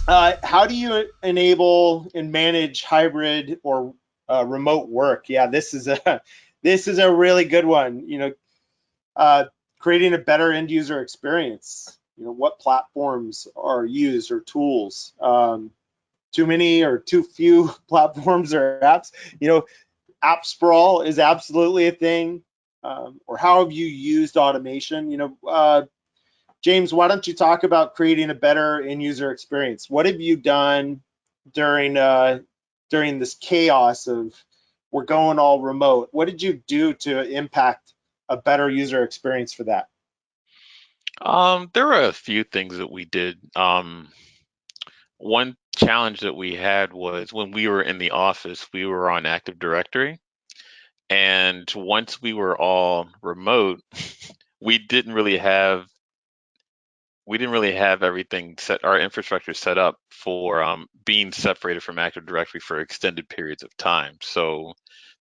How do you enable and manage hybrid or remote work? Yeah, this is a really good one. Creating a better end user experience. What platforms are used or tools? Too many or too few platforms or apps? App sprawl is absolutely a thing. Or how have you used automation? James, why don't you talk about creating a better end user experience? What have you done during this chaos of we're going all remote? What did you do to impact a better user experience for that? There were a few things that we did. One challenge that we had was when we were in the office, we were on Active Directory. And once we were all remote, we didn't really have everything set, our infrastructure set up for being separated from Active Directory for extended periods of time. So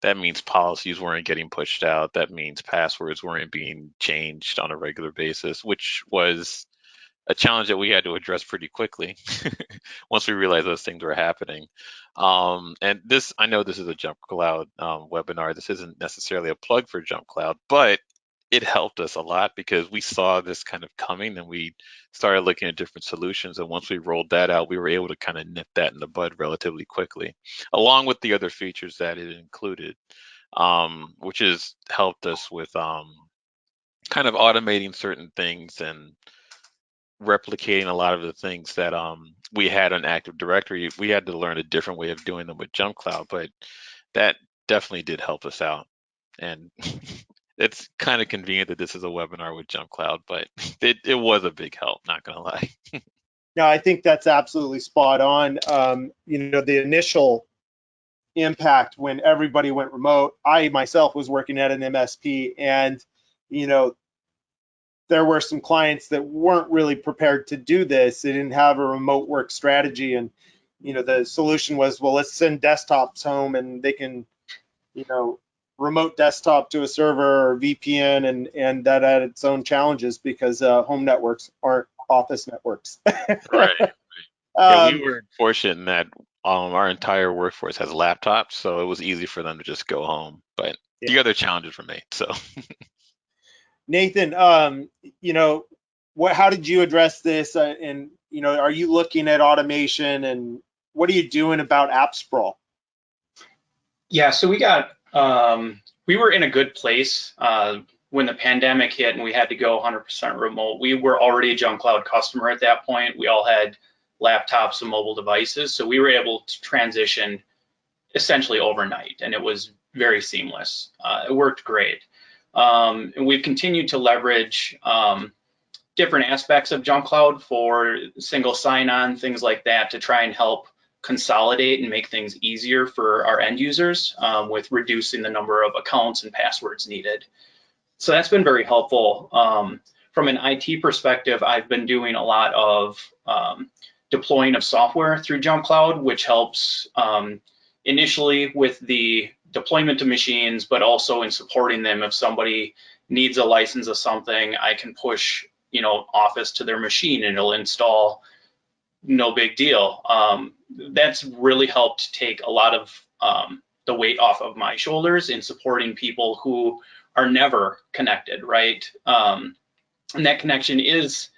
that means policies weren't getting pushed out. That means passwords weren't being changed on a regular basis, which was a challenge that we had to address pretty quickly once we realized those things were happening. And this, I know this is a JumpCloud webinar. This isn't necessarily a plug for JumpCloud, but it helped us a lot because we saw this kind of coming and we started looking at different solutions. And once we rolled that out, we were able to kind of nip that in the bud relatively quickly, along with the other features that it included, which has helped us with kind of automating certain things and replicating a lot of the things that we had on Active Directory. We had to learn a different way of doing them with JumpCloud, but that definitely did help us out. And it's kind of convenient that this is a webinar with JumpCloud, but it was a big help, not gonna lie. No, I think that's absolutely spot on. The initial impact when everybody went remote, I myself was working at an MSP, and there were some clients that weren't really prepared to do this. They didn't have a remote work strategy, and the solution was, well, let's send desktops home and they can remote desktop to a server or VPN, and that had its own challenges because home networks aren't office networks. Right. Yeah, we were fortunate in that our entire workforce has laptops, so it was easy for them to just go home. But Yeah. the other challenges remain. So Nathan, how did you address this? And are you looking at automation, and what are you doing about app sprawl? Yeah, so we were in a good place when the pandemic hit and we had to go 100% remote. We were already a JumpCloud customer at that point. We all had laptops and mobile devices, so we were able to transition essentially overnight, and it was very seamless. It worked great. And we've continued to leverage different aspects of JumpCloud for single sign-on, things like that, to try and help consolidate and make things easier for our end users with reducing the number of accounts and passwords needed. So that's been very helpful. From an IT perspective, I've been doing a lot of deploying of software through JumpCloud, which helps initially with the deployment of machines, but also in supporting them. If somebody needs a license of something, I can push Office to their machine and it'll install, no big deal. That's really helped take a lot of the weight off of my shoulders in supporting people who are never connected, right? And that connection is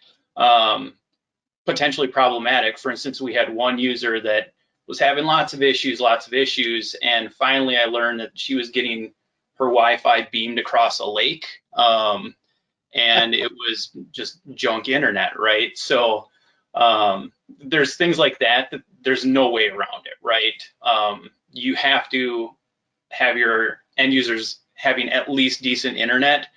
potentially problematic. For instance, we had one user that was having lots of issues, and finally I learned that she was getting her Wi-Fi beamed across a lake, and it was just junk internet, right? So there's things like that there's no way around it, right? You have to have your end users having at least decent internet.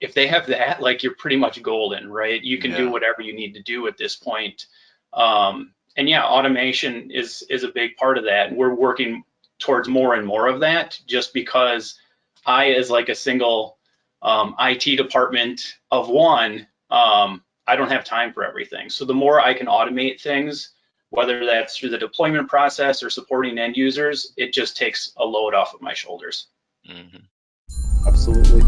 If they have that, like, you're pretty much golden, right? You can do whatever you need to do at this point. And yeah, automation is a big part of that. And we're working towards more and more of that, just because I, as like a single IT department of one, I don't have time for everything. So the more I can automate things, whether that's through the deployment process or supporting end users, it just takes a load off of my shoulders. Mm-hmm. Absolutely.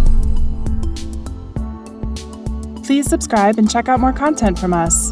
Please subscribe and check out more content from us.